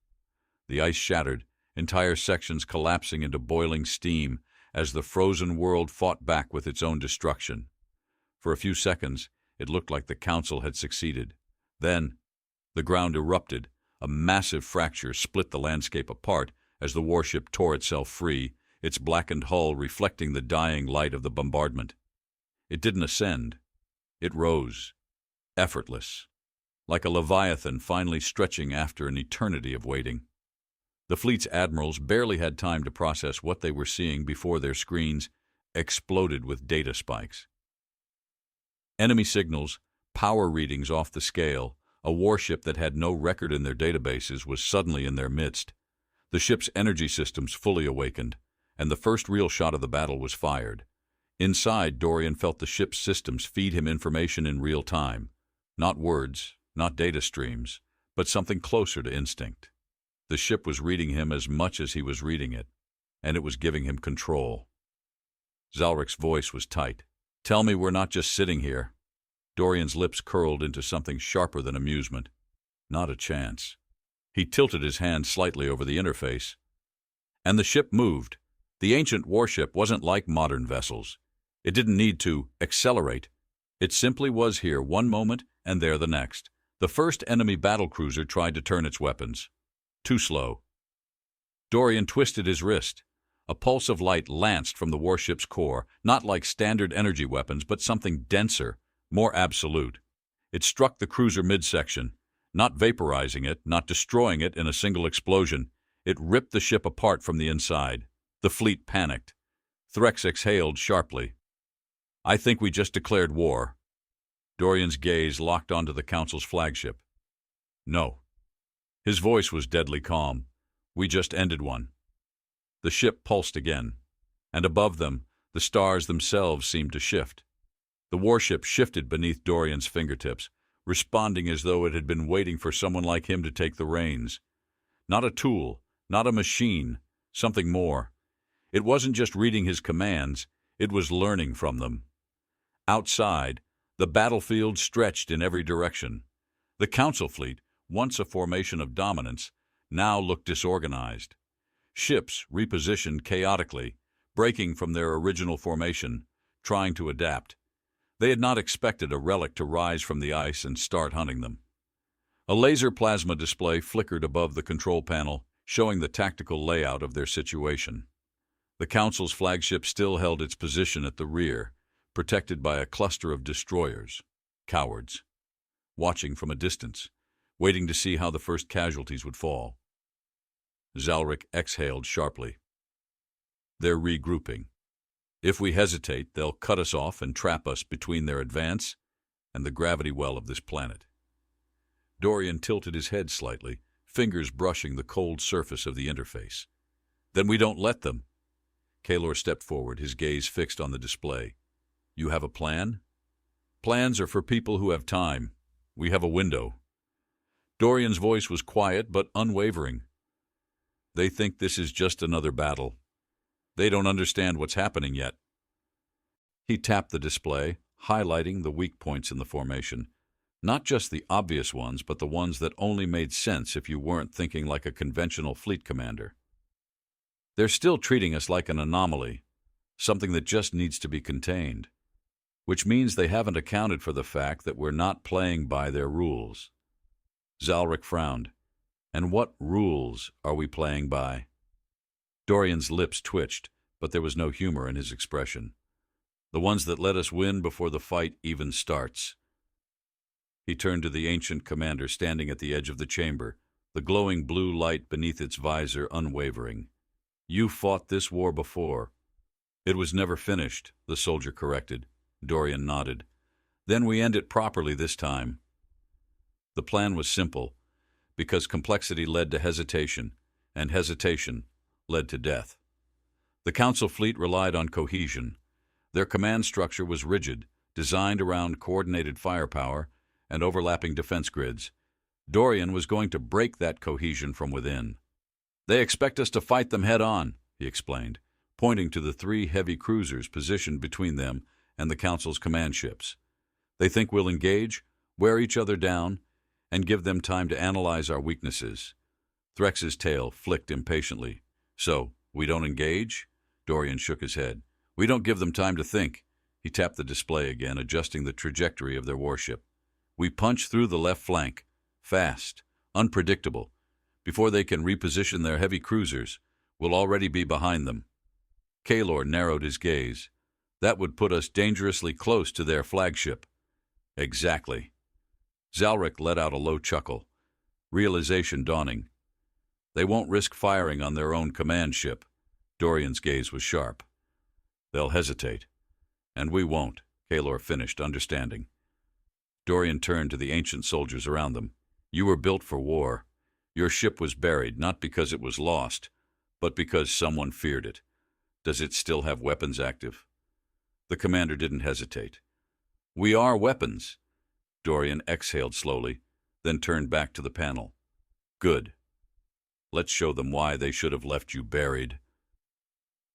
The ice shattered, entire sections collapsing into boiling steam as the frozen world fought back with its own destruction. For a few seconds, it looked like the Council had succeeded. Then, the ground erupted. A massive fracture split the landscape apart as the warship tore itself free, its blackened hull reflecting the dying light of the bombardment. It didn't ascend. It rose, effortless, like a leviathan finally stretching after an eternity of waiting. The fleet's admirals barely had time to process what they were seeing before their screens exploded with data spikes. Enemy signals, power readings off the scale, a warship that had no record in their databases was suddenly in their midst. The ship's energy systems fully awakened, and the first real shot of the battle was fired. Inside, Dorian felt the ship's systems feed him information in real time. Not words, not data streams, but something closer to instinct. The ship was reading him as much as he was reading it, and it was giving him control. Zalric's voice was tight. Tell me we're not just sitting here. Dorian's lips curled into something sharper than amusement. Not a chance. He tilted his hand slightly over the interface, and the ship moved. The ancient warship wasn't like modern vessels. It didn't need to accelerate. It simply was here one moment and there the next. The first enemy battlecruiser tried to turn its weapons. Too slow. Dorian twisted his wrist. A pulse of light lanced from the warship's core, not like standard energy weapons, but something denser, more absolute. It struck the cruiser midsection, not vaporizing it, not destroying it in a single explosion. It ripped the ship apart from the inside. The fleet panicked. Threx exhaled sharply. "I think we just declared war." Dorian's gaze locked onto the Council's flagship. "No." His voice was deadly calm. "We just ended one." The ship pulsed again, and above them, the stars themselves seemed to shift. The warship shifted beneath Dorian's fingertips, responding as though it had been waiting for someone like him to take the reins. Not a tool, not a machine, something more. It wasn't just reading his commands, it was learning from them. Outside, the battlefield stretched in every direction. The Council fleet, once a formation of dominance, now looked disorganized. Ships repositioned chaotically, breaking from their original formation, trying to adapt. They had not expected a relic to rise from the ice and start hunting them. A laser plasma display flickered above the control panel, showing the tactical layout of their situation. The Council's flagship still held its position at the rear, protected by a cluster of destroyers, cowards, watching from a distance, waiting to see how the first casualties would fall. Zalric exhaled sharply. "They're regrouping. If we hesitate, they'll cut us off and trap us between their advance and the gravity well of this planet." Dorian tilted his head slightly, fingers brushing the cold surface of the interface. "Then we don't let them." Kaelor stepped forward, his gaze fixed on the display. "You have a plan?" "Plans are for people who have time. We have a window." Dorian's voice was quiet but unwavering. "They think this is just another battle. They don't understand what's happening yet." He tapped the display, highlighting the weak points in the formation. Not just the obvious ones, but the ones that only made sense if you weren't thinking like a conventional fleet commander. "They're still treating us like an anomaly, something that just needs to be contained. Which means they haven't accounted for the fact that we're not playing by their rules." Zalric frowned. "And what rules are we playing by?" Dorian's lips twitched, but there was no humor in his expression. "The ones that let us win before the fight even starts." He turned to the ancient commander standing at the edge of the chamber, the glowing blue light beneath its visor unwavering. "You fought this war before." "It was never finished," the soldier corrected. Dorian nodded. "Then we end it properly this time." The plan was simple, because complexity led to hesitation, and hesitation led to death. The Council fleet relied on cohesion. Their command structure was rigid, designed around coordinated firepower and overlapping defense grids. Dorian was going to break that cohesion from within. "They expect us to fight them head-on," he explained, pointing to the 3 heavy cruisers positioned between them and the Council's command ships. "They think we'll engage, wear each other down, and give them time to analyze our weaknesses." Threx's tail flicked impatiently. "So, we don't engage?" Dorian shook his head. "We don't give them time to think." He tapped the display again, adjusting the trajectory of their warship. "We punch through the left flank. Fast. Unpredictable. Before they can reposition their heavy cruisers, we'll already be behind them." Kaelor narrowed his gaze. "That would put us dangerously close to their flagship." "Exactly." Zalric let out a low chuckle, realization dawning. "They won't risk firing on their own command ship." Dorian's gaze was sharp. "They'll hesitate." "And we won't," Kaelor finished, understanding. Dorian turned to the ancient soldiers around them. "You were built for war. Your ship was buried, not because it was lost, but because someone feared it. Does it still have weapons active?" The commander didn't hesitate. "We are weapons." Dorian exhaled slowly, then turned back to the panel. "Good. Let's show them why they should have left you buried."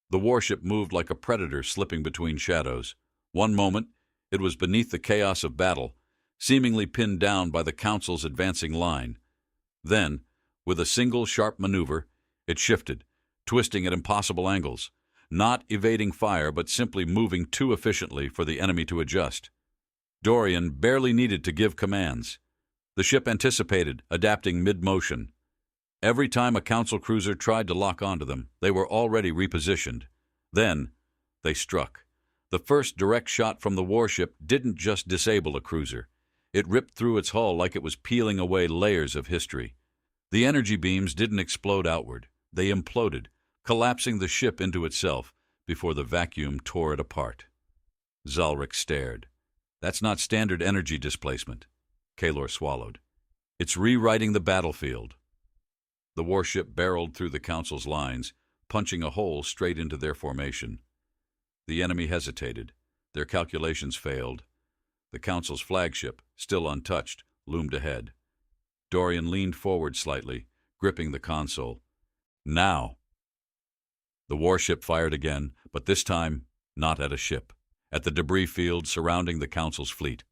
The warship moved like a predator slipping between shadows. One moment, it was beneath the chaos of battle, seemingly pinned down by the Council's advancing line. Then, With a single sharp maneuver, it shifted, twisting at impossible angles, not evading fire but simply moving too efficiently for the enemy to adjust. Dorian barely needed to give commands. The ship anticipated, adapting mid-motion. Every time a Council cruiser tried to lock onto them, they were already repositioned. Then, they struck. The first direct shot from the warship didn't just disable a cruiser. It ripped through its hull like it was peeling away layers of history. The energy beams didn't explode outward. They imploded, collapsing the ship into itself before the vacuum tore it apart. Zalric stared. That's not standard energy displacement. Kahlor swallowed. It's rewriting the battlefield. The warship barreled through the Council's lines, punching a hole straight into their formation. The enemy hesitated. Their calculations failed. The Council's flagship, still untouched, loomed ahead. Dorian leaned forward slightly, gripping the console. Now! The warship fired again, but this time not at a ship. At the debris field surrounding the Council's fleet.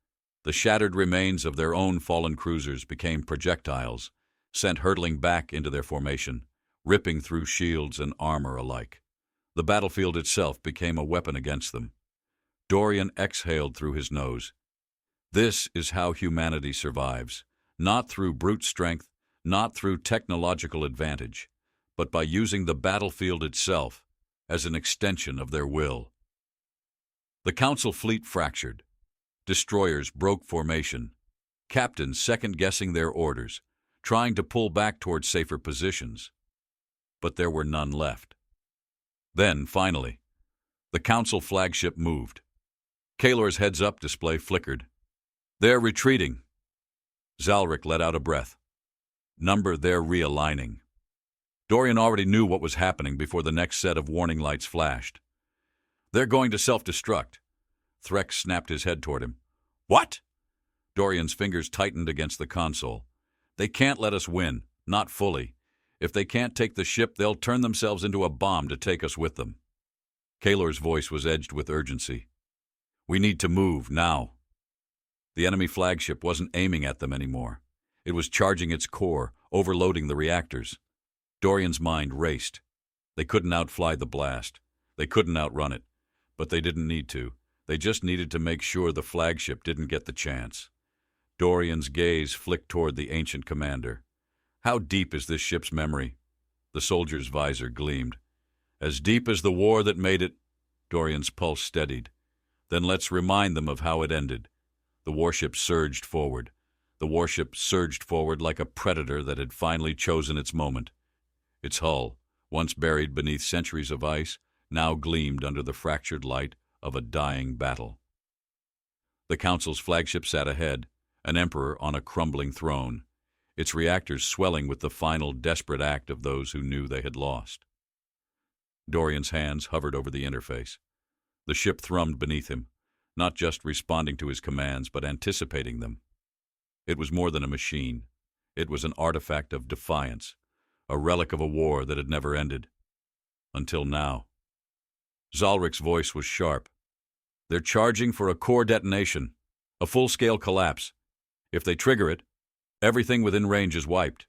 The shattered remains of their own fallen cruisers became projectiles, sent hurtling back into their formation, ripping through shields and armor alike. The battlefield itself became a weapon against them. Dorian exhaled through his nose. This is how humanity survives, not through brute strength, not through technological advantage, but by using the battlefield itself as an extension of their will. The Council fleet fractured. Destroyers broke formation, captains second-guessing their orders, trying to pull back toward safer positions. But there were none left. Then, finally, the Council flagship moved. Kahlor's heads-up display flickered. They're retreating. Zalric let out a breath. Number, they're realigning. Dorian already knew what was happening before the next set of warning lights flashed. They're going to self-destruct. Threx snapped his head toward him. What? Dorian's fingers tightened against the console. They can't let us win, not fully. If they can't take the ship, they'll turn themselves into a bomb to take us with them. Kahlor's voice was edged with urgency. We need to move, now. The enemy flagship wasn't aiming at them anymore. It was charging its core, overloading the reactors. Dorian's mind raced. They couldn't outfly the blast. They couldn't outrun it. But they didn't need to. They just needed to make sure the flagship didn't get the chance. Dorian's gaze flicked toward the ancient commander. How deep is this ship's memory? The soldier's visor gleamed. As deep as the war that made it. Dorian's pulse steadied. Then let's remind them of how it ended. The warship surged forward. The warship surged forward like a predator that had finally chosen its moment. Its hull, once buried beneath centuries of ice, now gleamed under the fractured light of a dying battle. The Council's flagship sat ahead, an emperor on a crumbling throne, its reactors swelling with the final desperate act of those who knew they had lost. Dorian's hands hovered over the interface. The ship thrummed beneath him, not just responding to his commands, but anticipating them. It was more than a machine. It was an artifact of defiance, a relic of a war that had never ended. Until now. Zalric's voice was sharp. They're charging for a core detonation, a full-scale collapse. If they trigger it, everything within range is wiped.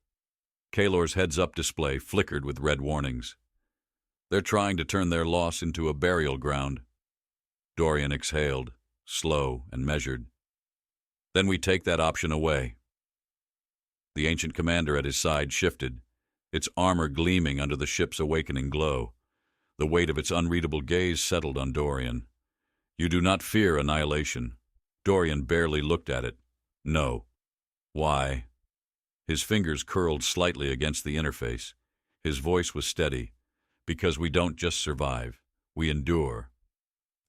Kahlor's heads-up display flickered with red warnings. They're trying to turn their loss into a burial ground. Dorian exhaled, slow and measured. Then we take that option away. The ancient commander at his side shifted, its armor gleaming under the ship's awakening glow. The weight of its unreadable gaze settled on Dorian. You do not fear annihilation. Dorian barely looked at it. No. Why? His fingers curled slightly against the interface. His voice was steady. Because we don't just survive. We endure.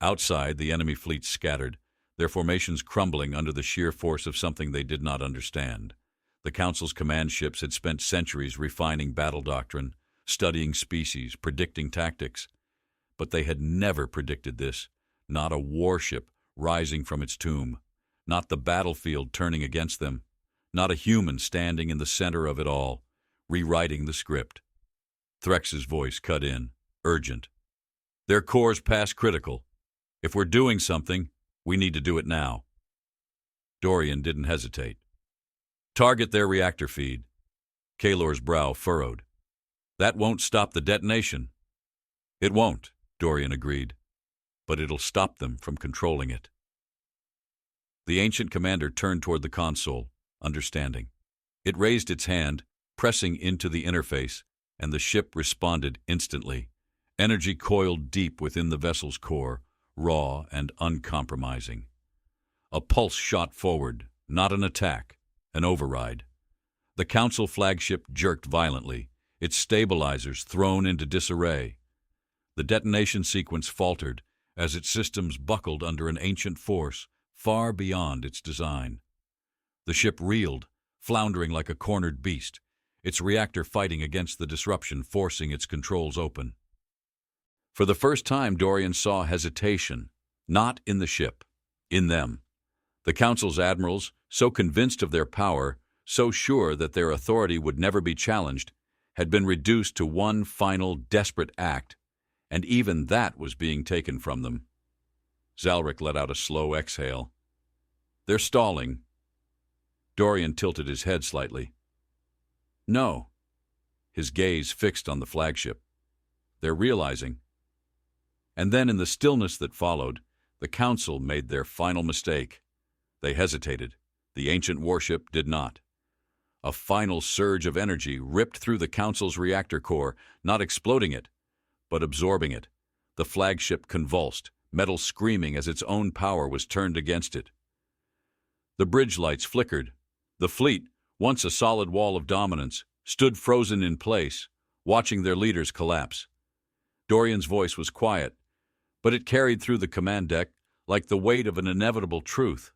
Outside, the enemy fleet scattered, their formations crumbling under the sheer force of something they did not understand. The Council's command ships had spent centuries refining battle doctrine, studying species, predicting tactics. But they had never predicted this. Not a warship rising from its tomb. Not the battlefield turning against them. Not a human standing in the center of it all, rewriting the script. Threx's voice cut in, urgent. Their core's past critical. If we're doing something, we need to do it now. Dorian didn't hesitate. Target their reactor feed. Kaylor's brow furrowed. "That won't stop the detonation." "It won't," Dorian agreed, "but it'll stop them from controlling it." The ancient commander turned toward the console, understanding. It raised its hand, pressing into the interface, and the ship responded instantly. Energy coiled deep within the vessel's core, raw and uncompromising. A pulse shot forward, not an attack, an override. The Council flagship jerked violently, its stabilizers thrown into disarray. The detonation sequence faltered as its systems buckled under an ancient force far beyond its design. The ship reeled, floundering like a cornered beast, its reactor fighting against the disruption, forcing its controls open. For the first time, Dorian saw hesitation, not in the ship, in them. The Council's admirals, so convinced of their power, so sure that their authority would never be challenged, had been reduced to one final, desperate act, and even that was being taken from them. Zalric let out a slow exhale. "They're stalling." Dorian tilted his head slightly. "No." His gaze fixed on the flagship. "They're realizing." And then in the stillness that followed, the Council made their final mistake. They hesitated. The ancient warship did not. A final surge of energy ripped through the Council's reactor core, not exploding it, but absorbing it. The flagship convulsed, metal screaming as its own power was turned against it. The bridge lights flickered. The fleet, once a solid wall of dominance, stood frozen in place, watching their leaders collapse. Dorian's voice was quiet, but it carried through the command deck like the weight of an inevitable truth.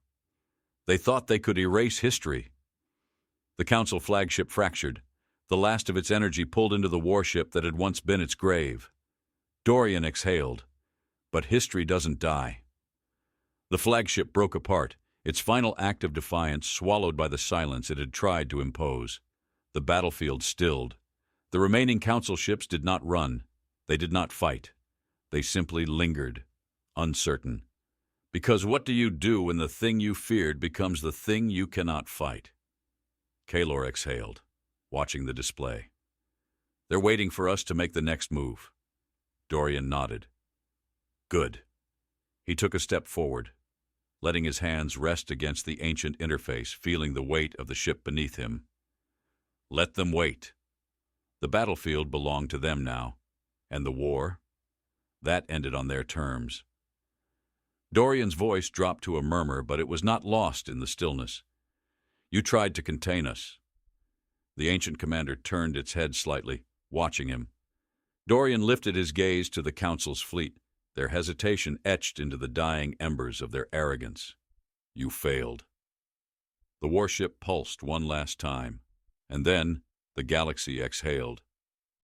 They thought they could erase history. The Council flagship fractured, the last of its energy pulled into the warship that had once been its grave. Dorian exhaled. But history doesn't die. The flagship broke apart, its final act of defiance swallowed by the silence it had tried to impose. The battlefield stilled. The remaining Council ships did not run. They did not fight. They simply lingered, uncertain. Because what do you do when the thing you feared becomes the thing you cannot fight? Kaylor exhaled, watching the display. "They're waiting for us to make the next move." Dorian nodded. "Good." He took a step forward, letting his hands rest against the ancient interface, feeling the weight of the ship beneath him. Let them wait. The battlefield belonged to them now, and the war? That ended on their terms. Dorian's voice dropped to a murmur, but it was not lost in the stillness. "You tried to contain us." The ancient commander turned its head slightly, watching him. Dorian lifted his gaze to the Council's fleet, their hesitation etched into the dying embers of their arrogance. "You failed." The warship pulsed one last time, and then the galaxy exhaled.